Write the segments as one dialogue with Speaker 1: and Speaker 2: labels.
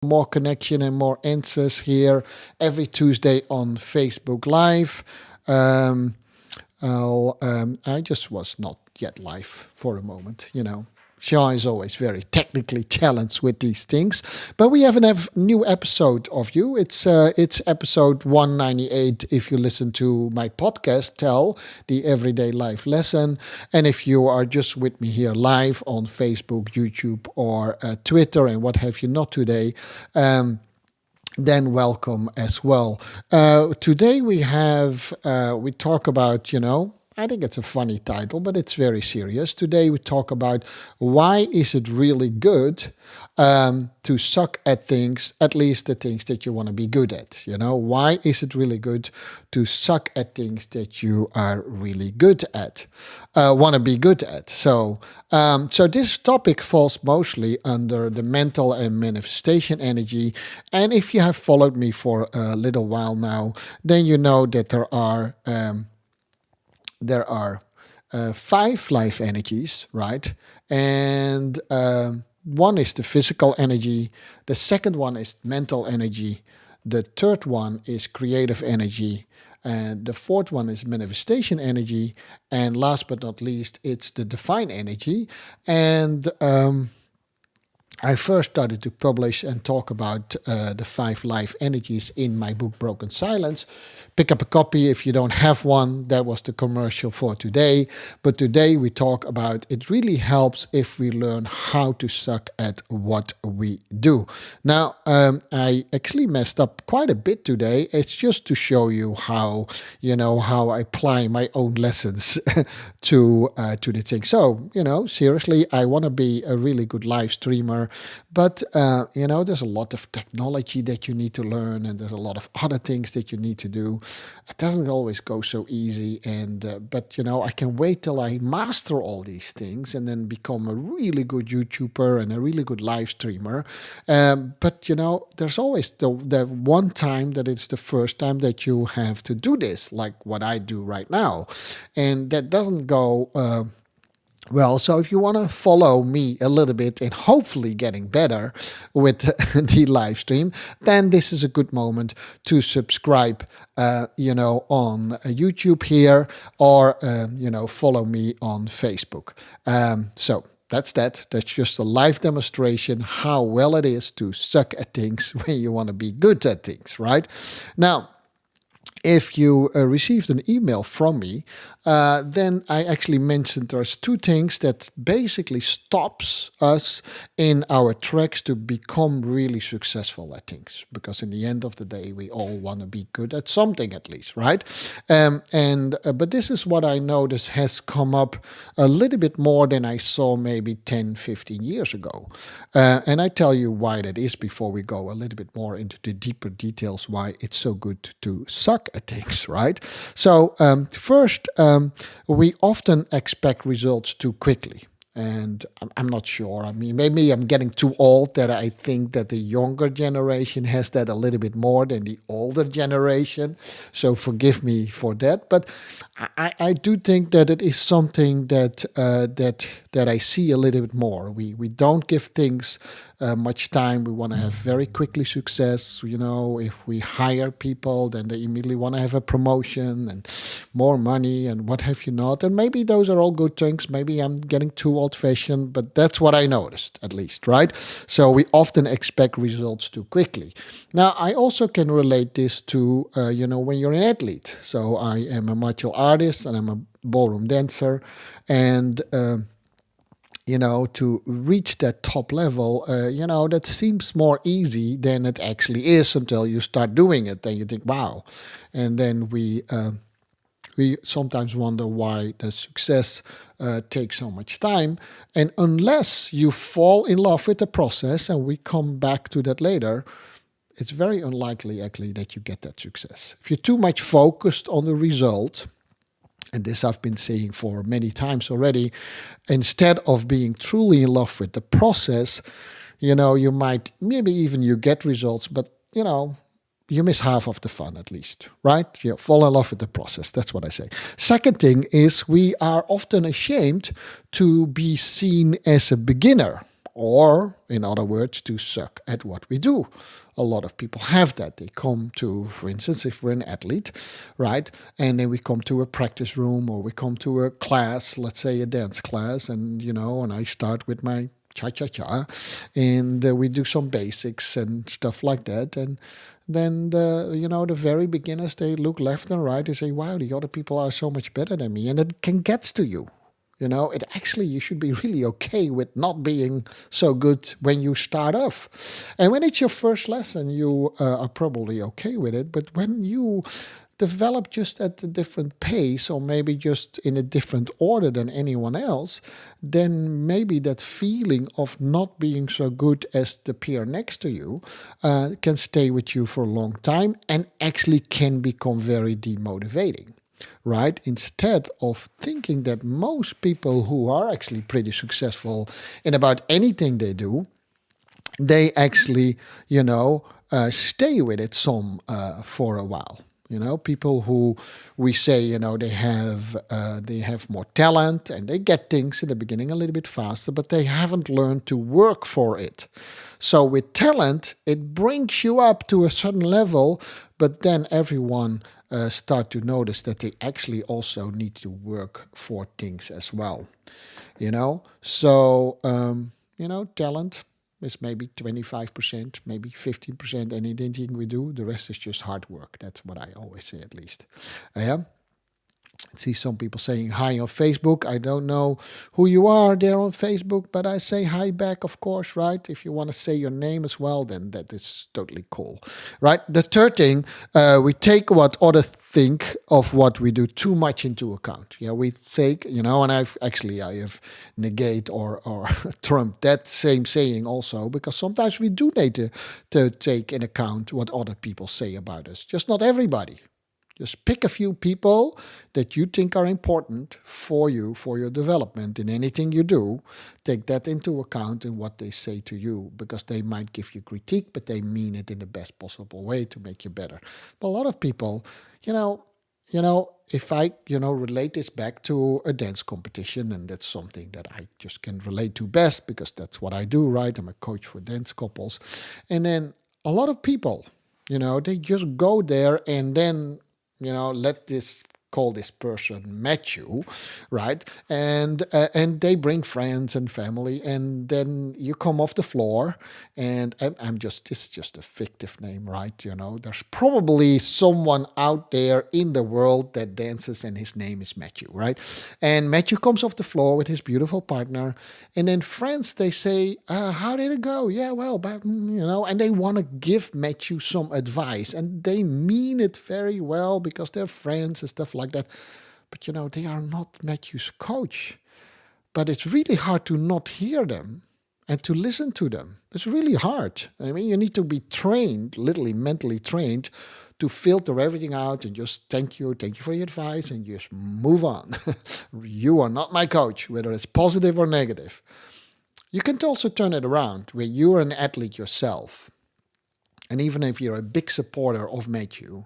Speaker 1: more connection and more answers here every Tuesday on Facebook Live. Um, I just was not yet live for a moment. Sean is always very technically challenged with these things, but we have a new episode of you. It's episode 198. If you listen to my podcast, Tell the Everyday Life Lesson, and if you are just with me here live on Facebook, YouTube, or Twitter, and what have you not today. Then welcome as well. Today we talk about, I think it's a funny title, but it's very serious. Today we talk about why is it really good to suck at things, at least the things that you want to be good at. Why is it really good to suck at things that you are really good at, want to be good at? So this topic falls mostly under the mental and manifestation energy. And if you have followed me for a little while now, then you know that there are 5 life energies, right? And one is the physical energy. The second one is mental energy. The third one is creative energy. And the fourth one is manifestation energy. And last but not least, it's the divine energy. And I first started to publish and talk about the 5 life energies in my book, Broken Silence. Pick up a copy if you don't have one. That was the commercial for today. But today we talk about it really helps if we learn how to suck at what we do. Now, I actually messed up quite a bit today. It's just to show you how I apply my own lessons to the thing. So, seriously, I want to be a really good live streamer. But, there's a lot of technology that you need to learn, and there's a lot of other things that you need to do. It doesn't always go so easy. But I can wait till I master all these things and then become a really good YouTuber and a really good live streamer. But, there's always the one time that it's the first time that you have to do this, like what I do right now. And that doesn't go well. So if you want to follow me a little bit and hopefully getting better with the live stream, then this is a good moment to subscribe, on YouTube here, or, follow me on Facebook. So that's that. That's just a live demonstration how well it is to suck at things when you want to be good at things, right? Now, if you received an email from me, then I actually mentioned there's 2 things that basically stops us in our tracks to become really successful at things. Because in the end of the day, we all want to be good at something at least, right? But this is what I notice has come up a little bit more than I saw maybe 10, 15 years ago. And I tell you why that is before we go a little bit more into the deeper details why it's so good to suck at things, right? So first, we often expect results too quickly. And I'm not sure. I mean, maybe I'm getting too old that I think that the younger generation has that a little bit more than the older generation. So forgive me for that. But I do think that it is something that I see a little bit more. We don't give things much time. We want to have very quickly success. If we hire people, then they immediately want to have a promotion and more money and what have you not. And maybe those are all good things. Maybe I'm getting too old-fashioned, but that's what I noticed, at least, right? So we often expect results too quickly. Now, I also can relate this to, when you're an athlete. So I am a martial artist and I'm a ballroom dancer, and to reach that top level, that seems more easy than it actually is until you start doing it. Then you think, wow. And then we sometimes wonder why the success takes so much time. And unless you fall in love with the process, and we come back to that later, it's very unlikely actually that you get that success. If you're too much focused on the result, and this I've been saying for many times already, instead of being truly in love with the process, you might, maybe even you get results, but, you miss half of the fun at least, right? You fall in love with the process. That's what I say. Second thing is we are often ashamed to be seen as a beginner or, in other words, to suck at what we do. A lot of people have that. They come to, for instance, if we're an athlete, right? And then we come to a practice room or we come to a class, let's say a dance class, and, and I start with my cha-cha-cha, and we do some basics and stuff like that. And then the very beginners, they look left and right and say, wow, the other people are so much better than me. And it can get to you. It actually, you should be really okay with not being so good when you start off. And when it's your first lesson, you are probably okay with it. But when you develop just at a different pace or maybe just in a different order than anyone else, then maybe that feeling of not being so good as the peer next to you can stay with you for a long time and actually can become very demotivating. Right? Instead of thinking that most people who are actually pretty successful in about anything they do, they actually, stay with it for a while. People who we say, they have more talent and they get things in the beginning a little bit faster, but they haven't learned to work for it. So with talent, it brings you up to a certain level, but then everyone start to notice that they actually also need to work for things as well. So, talent is maybe 25%, maybe 15%, anything we do. The rest is just hard work. That's what I always say, at least. Yeah. I see some people saying hi on Facebook. I don't know who you are there on Facebook, but I say hi back, of course, right? If you want to say your name as well, then that is totally cool, right? The third thing, we take what others think of what we do too much into account. Yeah, we think, and I have negate or trumped that same saying also, because sometimes we do need to take in account what other people say about us. Just not everybody. Just pick a few people that you think are important for you, for your development in anything you do. Take that into account in what they say to you, because they might give you critique, but they mean it in the best possible way to make you better. But a lot of people, if I, relate this back to a dance competition, and that's something that I just can relate to best because that's what I do, right? I'm a coach for dance couples. And then a lot of people, they just go there and then call this person Matthew, right? And they bring friends and family, and then you come off the floor, and it's just a fictive name, right? There's probably someone out there in the world that dances, and his name is Matthew, right? And Matthew comes off the floor with his beautiful partner, and then friends, they say, how did it go? Yeah, well, but, and they want to give Matthew some advice, and they mean it very well because they're friends and stuff like that. But, they are not Matthew's coach. But it's really hard to not hear them and to listen to them. It's really hard. I mean, you need to be trained, literally mentally trained, to filter everything out and just thank you for your advice, and just move on. You are not my coach, whether it's positive or negative. You can also turn it around where you are an athlete yourself. And even if you're a big supporter of Matthew,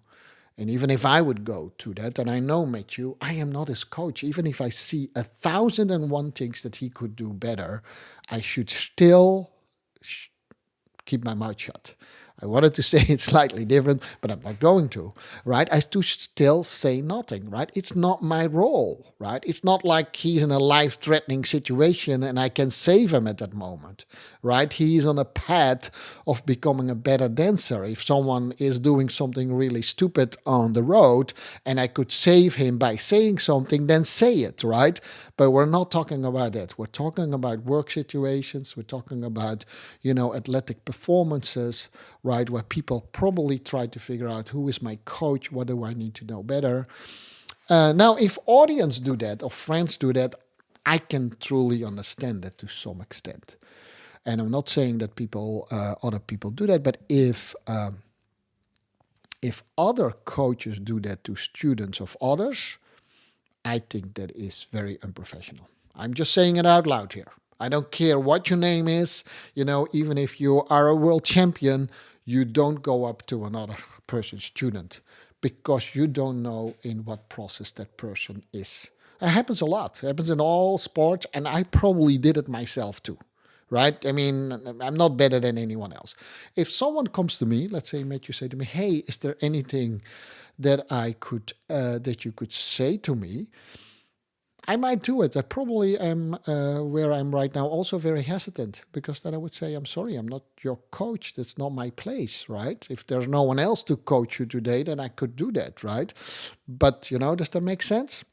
Speaker 1: and even if I would go to that, and I know Matthew, I am not his coach. Even if I see 1,001 things that he could do better, I should still keep my mouth shut. I wanted to say it slightly different, but I'm not going to, right? I do still say nothing, right? It's not my role, right? It's not like he's in a life-threatening situation and I can save him at that moment, right? He's on a path of becoming a better dancer. If someone is doing something really stupid on the road and I could save him by saying something, then say it, right? But we're not talking about that. We're talking about work situations. We're talking about, athletic performances, right, where people probably try to figure out who is my coach, what do I need to know better. Now, if audience do that or friends do that, I can truly understand that to some extent. And I'm not saying that other people do that, but if other coaches do that to students of others, I think that is very unprofessional. I'm just saying it out loud here. I don't care what your name is. Even if you are a world champion, you don't go up to another person's student because you don't know in what process that person is. It happens a lot. It happens in all sports, and I probably did it myself too, right? I mean, I'm not better than anyone else. If someone comes to me, let's say, Matthew, say to me, "Hey, is there anything that that you could say to me?" I might do it. I probably am where I'm right now also very hesitant, because then I would say, "I'm sorry, I'm not your coach. That's not my place," right? If there's no one else to coach you today, then I could do that, right? But, does that make sense?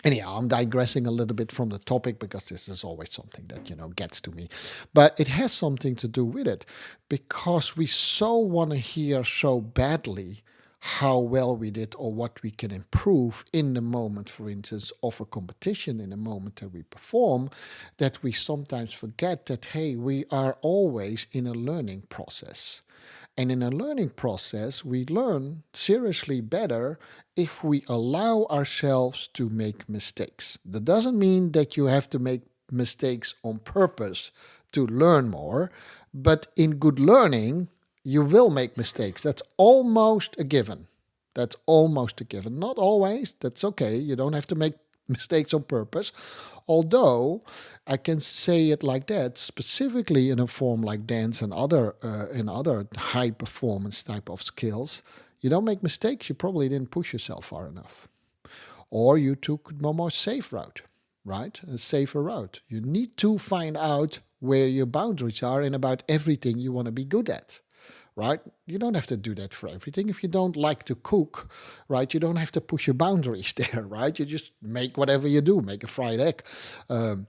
Speaker 1: Anyhow, I'm digressing a little bit from the topic, because this is always something that, gets to me. But it has something to do with it, because we so want to hear so badly how well we did or what we can improve in the moment, for instance, of a competition, in the moment that we perform, that we sometimes forget that, hey, we are always in a learning process. And in a learning process, we learn seriously better if we allow ourselves to make mistakes. That doesn't mean that you have to make mistakes on purpose to learn more, but in good learning, you will make mistakes. That's almost a given. That's almost a given. Not always, that's okay. You don't have to make mistakes on purpose. Although I can say it like that, specifically in a form like dance and other in other high performance type of skills, you don't make mistakes. You probably didn't push yourself far enough, or you took a more safe route, right? A safer route. You need to find out where your boundaries are in about everything you want to be good at, right? You don't have to do that for everything. If you don't like to cook, right, you don't have to push your boundaries there, right? You just make whatever you do, make a fried egg. Um,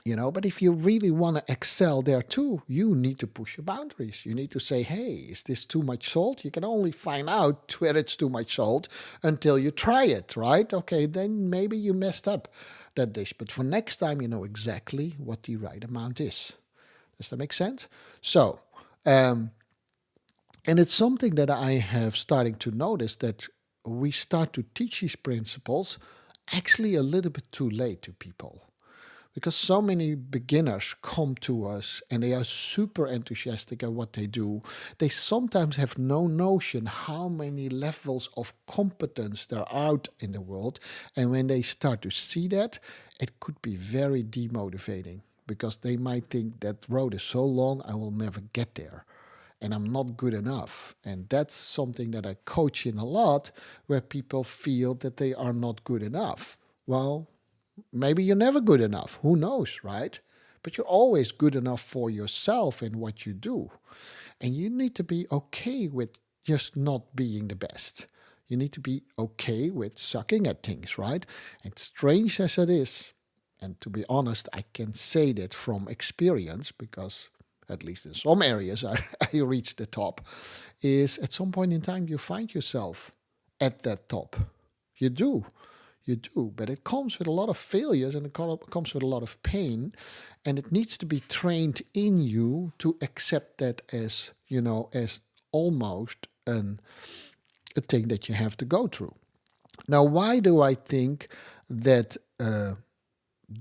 Speaker 1: but if you really want to excel there too, you need to push your boundaries. You need to say, hey, is this too much salt? You can only find out whether it's too much salt until you try it, right? Okay, then maybe you messed up that dish. But for next time, you know exactly what the right amount is. Does that make sense? So, um, and it's something that I have starting to notice, that we start to teach these principles actually a little bit too late to people, because so many beginners come to us and they are super enthusiastic at what they do. They sometimes have no notion how many levels of competence there are out in the world. And when they start to see that, it could be very demotivating, because they might think that road is so long, I will never get there. And I'm not good enough. And that's something that I coach in a lot, where people feel that they are not good enough. Well, maybe you're never good enough. Who knows, right? But you're always good enough for yourself in what you do. And you need to be okay with just not being the best. You need to be okay with sucking at things, right? And strange as it is, and to be honest, I can say that from experience, because at least in some areas I reached the top, is at some point in time you find yourself at that top. You do. You do, but it comes with a lot of failures, and it comes with a lot of pain, and it needs to be trained in you to accept that as, as almost a thing that you have to go through. Now, why do I think that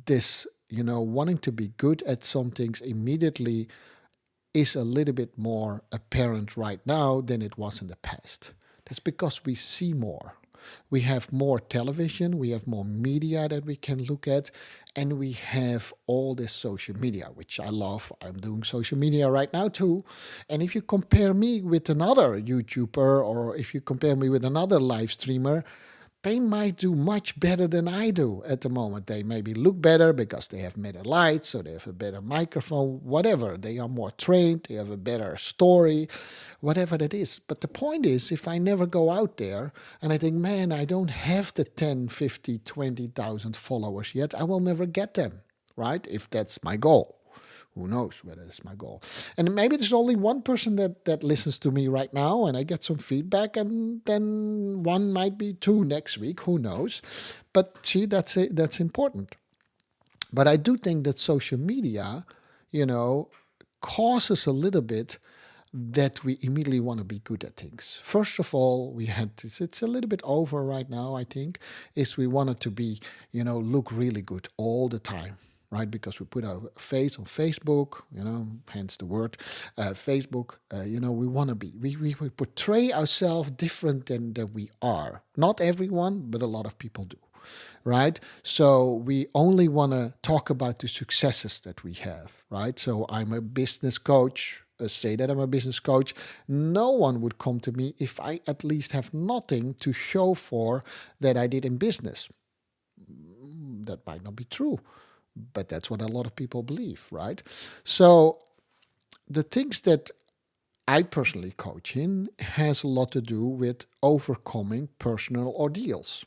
Speaker 1: this, wanting to be good at some things immediately is a little bit more apparent right now than it was in the past? That's because we see more. We have more television, we have more media that we can look at, and we have all this social media, which I love. I'm doing social media right now too. And if you compare me with another YouTuber, or if you compare me with another live streamer, they might do much better than I do at the moment. They maybe look better because they have better lights, or they have a better microphone, whatever. They are more trained, they have a better story, whatever that is. But the point is, if I never go out there and I think, man, I don't have the 10, 50, 20,000 followers yet, I will never get them, right? If that's my goal. Who knows whether it's my goal? And maybe there's only one person that listens to me right now, and I get some feedback, and then one might be two next week. Who knows? But see, that's it. That's important. But I do think that social media, you know, causes a little bit that we immediately want to be good at things. First of all, we had this, it's a little bit over right now, I think, is we wanted to be, look really good all the time, right? Because we put our face on Facebook, hence the word Facebook. We want to be, we portray ourselves different than we are. Not everyone, but a lot of people do. right? So we only want to talk about the successes that we have, right? So I'm a business coach. Say that I'm a business coach. No one would come to me if I at least have nothing to show for that I did in business. That might not be true, but that's what a lot of people believe, right? So the things that I personally coach in has a lot to do with overcoming personal ordeals.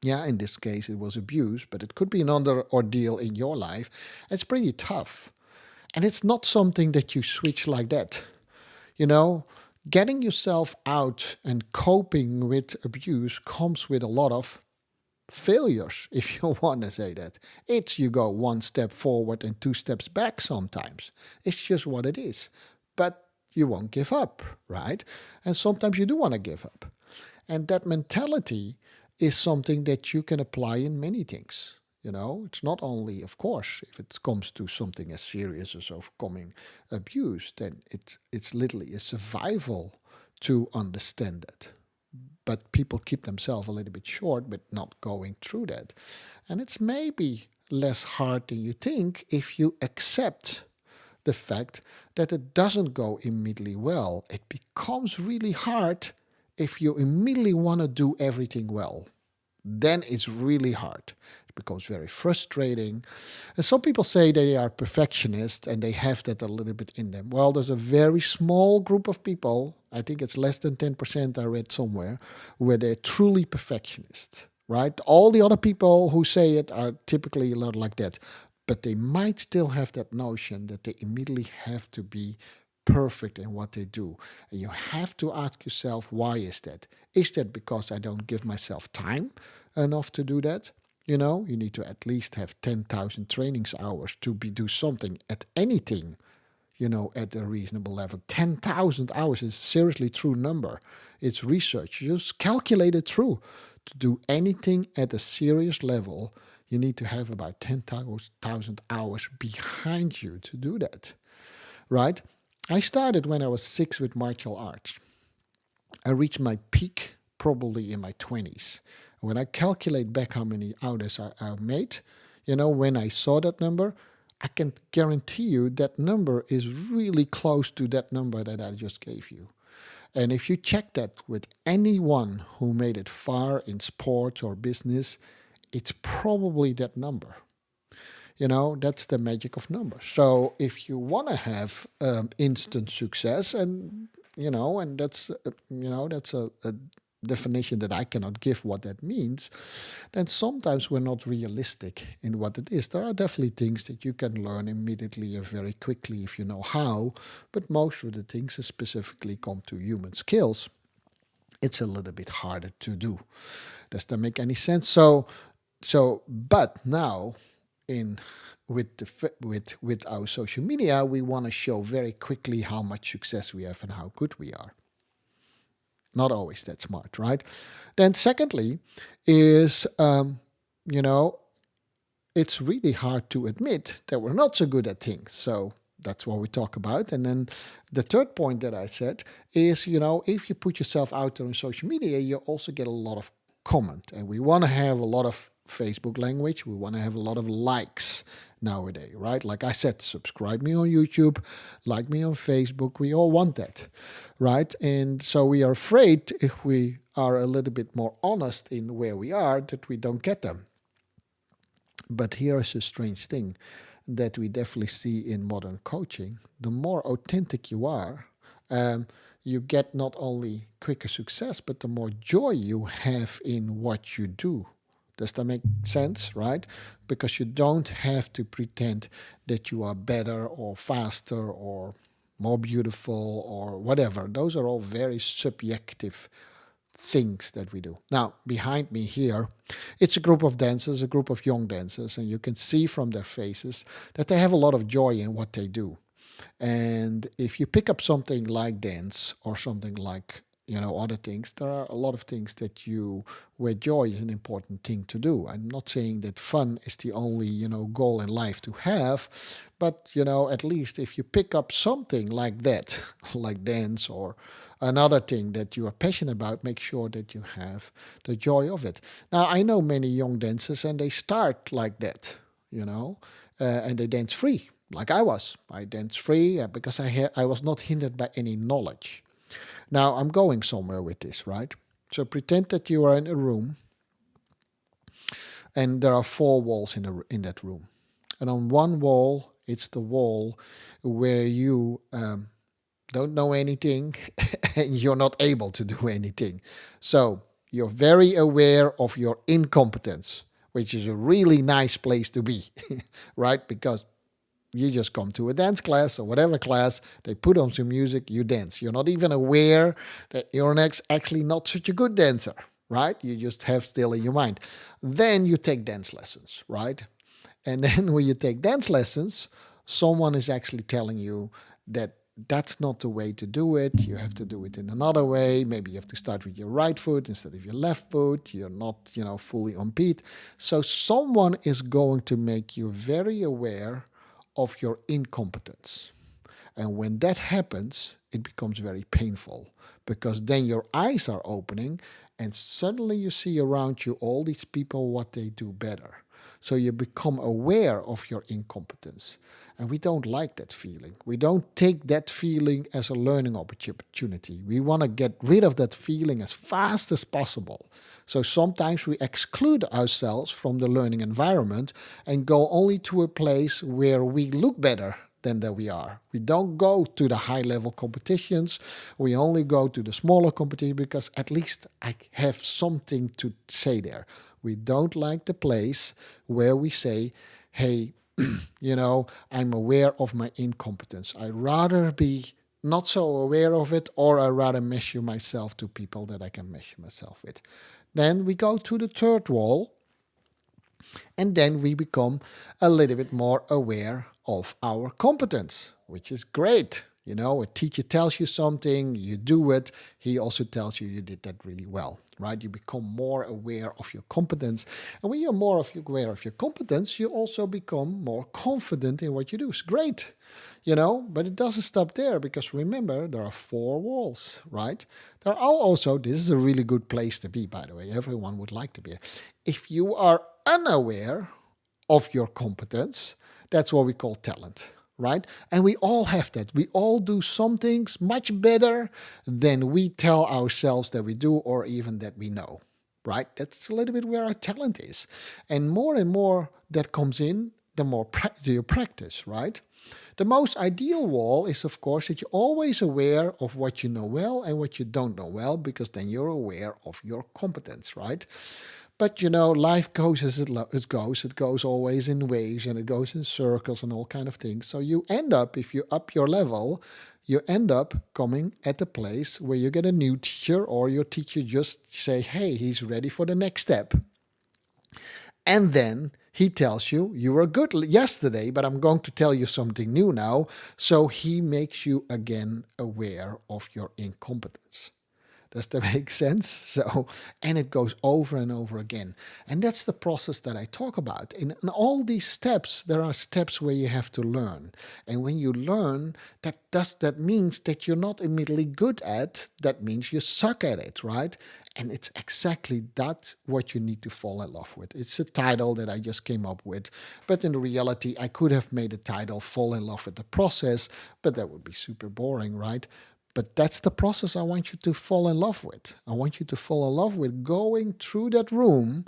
Speaker 1: Yeah, in this case, it was abuse, but it could be another ordeal in your life. It's pretty tough. And it's not something that you switch like that. You know, getting yourself out and coping with abuse comes with a lot of failures, if you want to say that. It's you go one step forward and two steps back sometimes. It's just what it is. But you won't give up, right? And sometimes you do want to give up. And that mentality is something that you can apply in many things. You know, it's not only, of course, if it comes to something as serious as overcoming abuse, then it's literally a survival to understand that. But people keep themselves a little bit short with not going through that. And it's maybe less hard than you think if you accept the fact that it doesn't go immediately well. It becomes really hard if you immediately want to do everything well. Then it's really hard. It becomes very frustrating. And some people say they are perfectionists and they have that a little bit in them. Well, there's a very small group of people, I think it's less than 10% I read somewhere, where they're truly perfectionists, right? All the other people who say it are typically a lot like that. But they might still have that notion that they immediately have to be perfect in what they do. And you have to ask yourself, why is that? Is that because I don't give myself time enough to do that? You know, you need to at least have 10,000 trainings hours to do something at anything, you know, at a reasonable level. 10,000 hours is a seriously true number. It's research. Just calculate it through. To do anything at a serious level, you need to have about 10,000 hours behind you to do that, right? I started when I was 6 with martial arts. I reached my peak probably in my 20s. When I calculate back how many hours I made, you know, when I saw that number, I can guarantee you that number is really close to that number that I just gave you. And if you check that with anyone who made it far in sports or business, it's probably that number. You know, that's the magic of numbers. So if you want to have instant success, and and that's a definition that I cannot give what that means, then sometimes we're not realistic in what it is. There are definitely things that you can learn immediately and very quickly if you know how, but most of the things that specifically come to human skills, it's a little bit harder to do. Does that make any sense? But now in with our social media, we want to show very quickly how much success we have and how good we are. Not always that smart, right? Then secondly is, it's really hard to admit that we're not so good at things. So that's what we talk about. And then the third point that I said is, if you put yourself out there on social media, you also get a lot of comment. And we want to have a lot of Facebook language. We want to have a lot of likes nowadays, right? Like I said, subscribe me on YouTube, like me on Facebook. We all want that, right? And so we are afraid if we are a little bit more honest in where we are that we don't get them. But here is a strange thing that we definitely see in modern coaching. The more authentic you are, you get not only quicker success, but the more joy you have in what you do. Does that make sense, right? Because you don't have to pretend that you are better or faster or more beautiful or whatever. Those are all very subjective things that we do. Now, behind me here, it's a group of dancers, a group of young dancers, and you can see from their faces that they have a lot of joy in what they do. And if you pick up something like dance or something like other things. There are a lot of things where joy is an important thing to do. I'm not saying that fun is the only, goal in life to have, but, at least if you pick up something like that, like dance or another thing that you are passionate about, make sure that you have the joy of it. Now, I know many young dancers and they start like that, and they dance free, like I was. I danced free because I was not hindered by any knowledge. Now, I'm going somewhere with this, right? So pretend that you are in a room and there are four walls in that room. And on one wall, it's the wall where you don't know anything and you're not able to do anything. So you're very aware of your incompetence, which is a really nice place to be, right? Because you just come to a dance class or whatever class, they put on some music, you dance. You're not even aware that you're actually not such a good dancer, right? You just have still in your mind. Then you take dance lessons, right? And then when you take dance lessons, someone is actually telling you that that's not the way to do it. You have to do it in another way. Maybe you have to start with your right foot instead of your left foot. You're not, fully on beat. So someone is going to make you very aware of your incompetence. And when that happens, it becomes very painful because then your eyes are opening and suddenly you see around you all these people what they do better. So you become aware of your incompetence. And we don't like that feeling. We don't take that feeling as a learning opportunity. We want to get rid of that feeling as fast as possible. So sometimes we exclude ourselves from the learning environment and go only to a place where we look better than that we are. We don't go to the high level competitions. We only go to the smaller competition because at least I have something to say there. We don't like the place where we say, hey, I'm aware of my incompetence. I'd rather be not so aware of it, or I'd rather measure myself to people that I can measure myself with. Then we go to the third wall, and then we become a little bit more aware of our competence, which is great. A teacher tells you something, you do it. He also tells you you did that really well, right? You become more aware of your competence. And when you're more aware of your competence, you also become more confident in what you do. It's great, but it doesn't stop there because remember, there are four walls, right? There are also, this is a really good place to be, by the way. Everyone would like to be. If you are unaware of your competence, that's what we call talent. Right? And we all have that. We all do some things much better than we tell ourselves that we do or even that we know. Right? That's a little bit where our talent is. And more that comes in, the more you practice, right? The most ideal wall is, of course, that you're always aware of what you know well and what you don't know well, because then you're aware of your competence, right? But life goes as it goes. It goes always in waves and it goes in circles and all kind of things. So you end up, if you up your level, you end up coming at a place where you get a new teacher, or your teacher just say, hey, he's ready for the next step. And then he tells you, you were good yesterday, but I'm going to tell you something new now. So he makes you again aware of your incompetence. Does that make sense? So, and it goes over and over again. And that's the process that I talk about. In all these steps, there are steps where you have to learn. And when you learn, that means that you're not immediately good at, that means you suck at it, right? And it's exactly that what you need to fall in love with. It's a title that I just came up with. But in reality, I could have made a title, Fall in Love with the Process, but that would be super boring, right? But that's the process I want you to fall in love with. I want you to fall in love with going through that room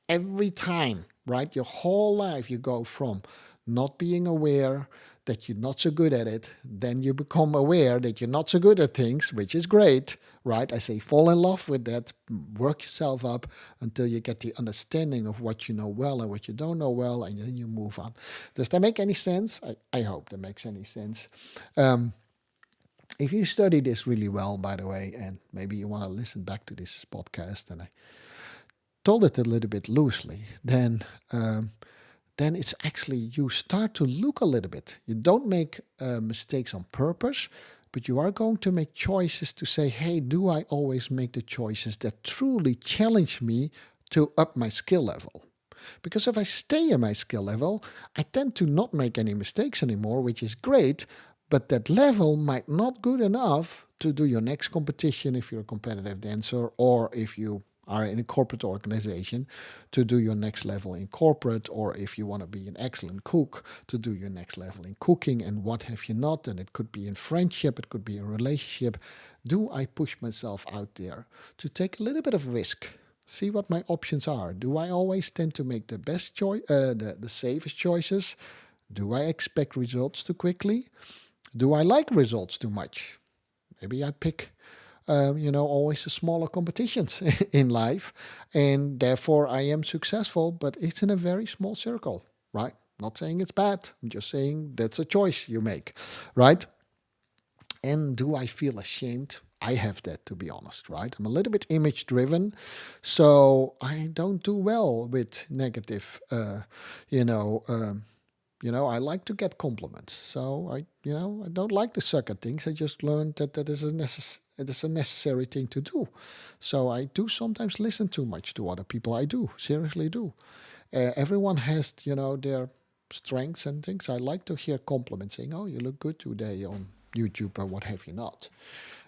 Speaker 1: every time, right? Your whole life, you go from not being aware that you're not so good at it, then you become aware that you're not so good at things, which is great, right? I say fall in love with that, work yourself up until you get the understanding of what you know well and what you don't know well, and then you move on. Does that make any sense? I hope that makes any sense. If you study this really well, by the way, and maybe you want to listen back to this podcast, and I told it a little bit loosely, then it's actually, you start to look a little bit. You don't make mistakes on purpose, but you are going to make choices to say, hey, do I always make the choices that truly challenge me to up my skill level? Because if I stay at my skill level, I tend to not make any mistakes anymore, which is great, but that level might not good enough to do your next competition if you're a competitive dancer, or if you are in a corporate organization to do your next level in corporate, or if you want to be an excellent cook to do your next level in cooking, and what have you not. And it could be in friendship, it could be in relationship. Do I push myself out there to take a little bit of risk, see what my options are? Do I always tend to make the best choice, the safest choices? Do I expect results too quickly? Do I like results too much? Maybe I pick, always the smaller competitions in life, and therefore I am successful, but it's in a very small circle, right? Not saying it's bad. I'm just saying that's a choice you make, right? And do I feel ashamed? I have that, to be honest, right? I'm a little bit image driven, so I don't do well with negative, you know, um, I like to get compliments. So I don't like to suck at things. I just learned that it is a necessary thing to do. So I do sometimes listen too much to other people. I do, seriously do. Everyone has, their strengths and things. I like to hear compliments saying, "Oh, you look good today on YouTube," or what have you not.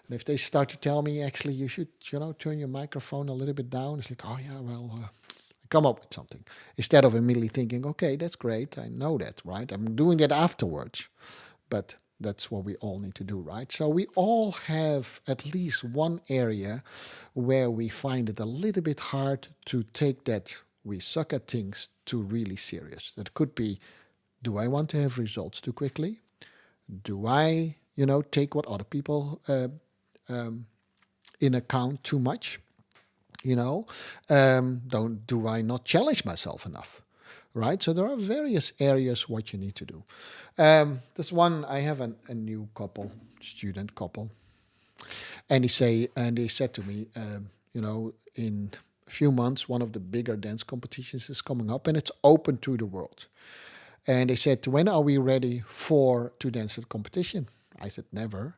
Speaker 1: And if they start to tell me, actually, you should, turn your microphone a little bit down, it's like, oh yeah, well, come up with something instead of immediately thinking, okay, that's great, I know that, right? I'm doing that afterwards, but that's what we all need to do, right? So we all have at least one area where we find it a little bit hard to take that we suck at things to really serious. That could be, do I want to have results too quickly? Do I, take what other people in account too much? Don't do I not challenge myself enough, right? So there are various areas what you need to do. This one, I have a new couple, student couple, and they said to me, in a few months one of the bigger dance competitions is coming up, and it's open to the world. And they said, when are we ready to dance at competition? I said, never.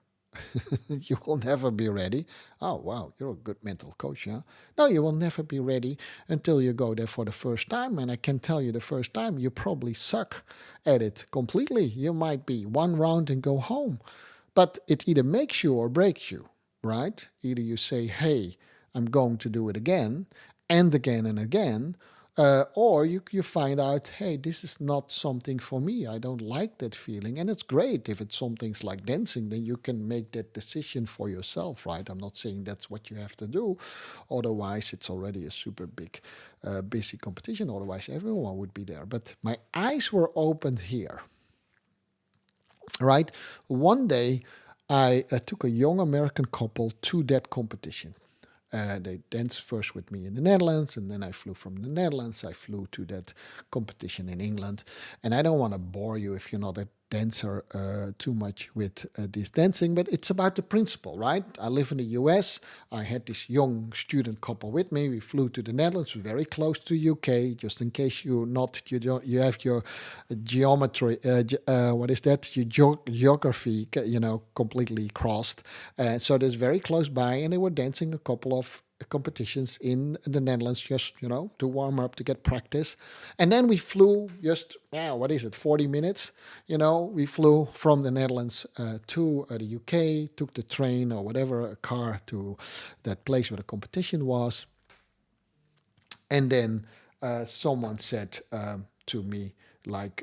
Speaker 1: You will never be ready. Oh, wow, you're a good mental coach, huh? No, you will never be ready until you go there for the first time. And I can tell you the first time, you probably suck at it completely. You might be one round and go home. But it either makes you or breaks you, right? Either you say, hey, I'm going to do it again and again and again, or you find out, hey, this is not something for me. I don't like that feeling. And it's great if it's something like dancing, then you can make that decision for yourself, right? I'm not saying that's what you have to do. Otherwise, it's already a super big, busy competition. Otherwise, everyone would be there. But my eyes were opened here, right? One day, I took a young American couple to that competition. They danced first with me in the Netherlands, and then I flew from the Netherlands. I flew to that competition in England. And I don't want to bore you if you're not a dancer too much with this dancing, but it's about the principle, right? I live in the US. I had this young student couple with me. We flew to the Netherlands, very close to UK, just in case you have your geometry, what is that? Your geography, completely crossed. So that's very close by, and they were dancing a couple of competitions in the Netherlands just, to warm up, to get practice. And then we flew just, 40 minutes? We flew from the Netherlands to the UK, took the train or whatever, a car to that place where the competition was. And then someone said to me, like,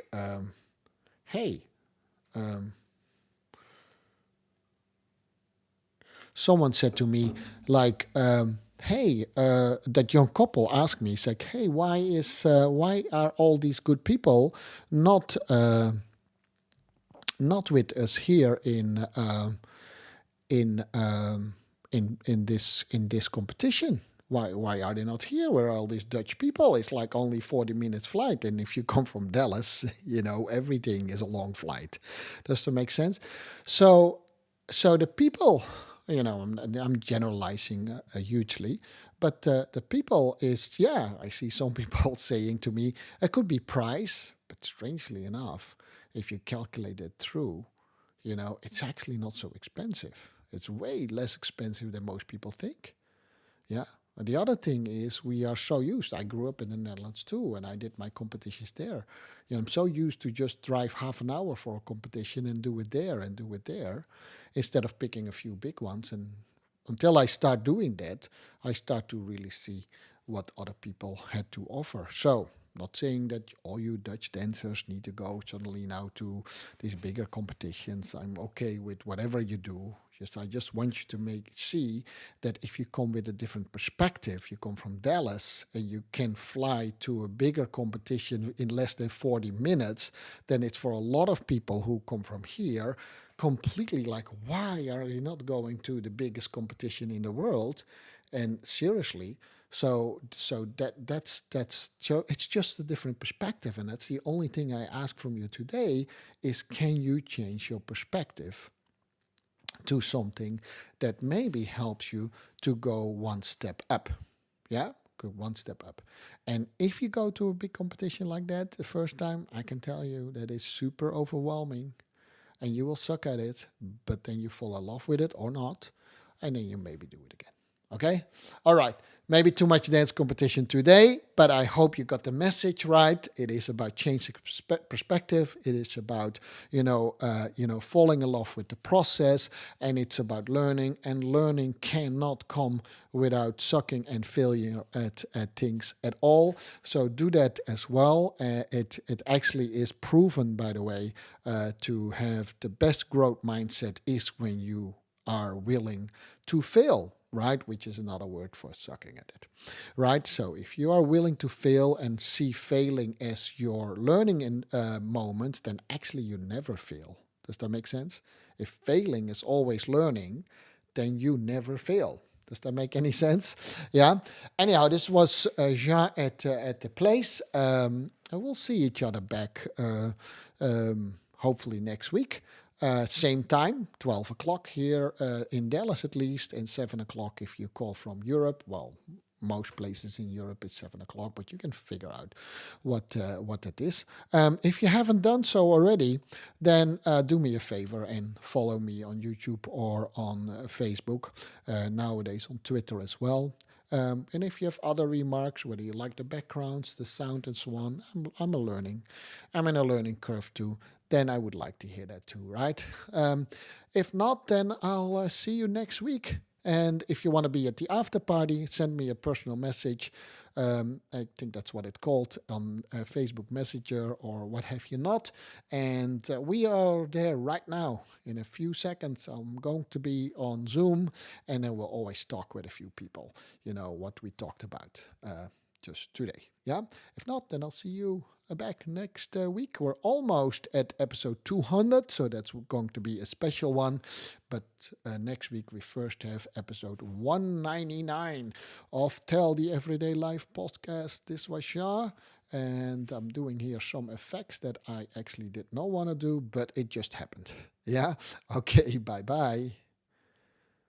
Speaker 1: hey, someone said to me, like, hey, that young couple asked me, it's like, hey, why are all these good people not with us here in this competition? Why are they not here? Where are all these Dutch people? It's like only 40 minutes flight, and if you come from Dallas, everything is a long flight. Does that make sense? So the people, I'm generalizing hugely, but the people is, I see some people saying to me, it could be price, but strangely enough, if you calculate it through, it's actually not so expensive. It's way less expensive than most people think. Yeah. And the other thing is we are so used. I grew up in the Netherlands too, and I did my competitions there. I'm so used to just drive half an hour for a competition and do it there and do it there, instead of picking a few big ones. And until I start doing that, I start to really see what other people had to offer. So, not saying that all you Dutch dancers need to go suddenly now to these bigger competitions. I'm okay with whatever you do. I just want you to see that if you come with a different perspective, you come from Dallas and you can fly to a bigger competition in less than 40 minutes, then it's for a lot of people who come from here completely like, why are you not going to the biggest competition in the world? And seriously, so it's just a different perspective, and that's the only thing I ask from you today is, can you change your perspective to something that maybe helps you to go one step up? Yeah, go one step up. And if you go to a big competition like that the first time, I can tell you that it's super overwhelming and you will suck at it, but then you fall in love with it or not, and then you maybe do it again. Okay? All right. Maybe too much dance competition today, but I hope you got the message right. It is about changing perspective. It is about, falling in love with the process, and it's about learning. And learning cannot come without sucking and failing at things at all. So do that as well. It actually is proven, by the way, to have the best growth mindset is when you are willing to fail, right? Which is another word for sucking at it, right? So if you are willing to fail and see failing as your learning moment, then actually you never fail. Does that make sense? If failing is always learning, then you never fail. Does that make any sense? Yeah. Anyhow, this was Jean at the place. We'll see each other back hopefully next week. Same time, 12 o'clock here in Dallas at least, and 7 o'clock if you call from Europe. Well, most places in Europe it's 7 o'clock, but you can figure out what that is. If you haven't done so already, then do me a favor and follow me on YouTube or on Facebook, nowadays on Twitter as well. And if you have other remarks, whether you like the backgrounds, the sound, and so on, I'm in a learning curve too. Then I would like to hear that too, right? If not, then I'll see you next week. And if you want to be at the after party, send me a personal message. I think that's what it's called on Facebook Messenger or what have you not. And we are there right now. In a few seconds, I'm going to be on Zoom, and then we'll always talk with a few people, what we talked about just today. Yeah. If not, then I'll see you back next week. We're almost at episode 200, so that's going to be a special one. But next week we first have episode 199 of Tell the Everyday Life podcast. This was Shah, and I'm doing here some effects that I actually did not want to do, but it just happened. Yeah. Okay. Bye bye.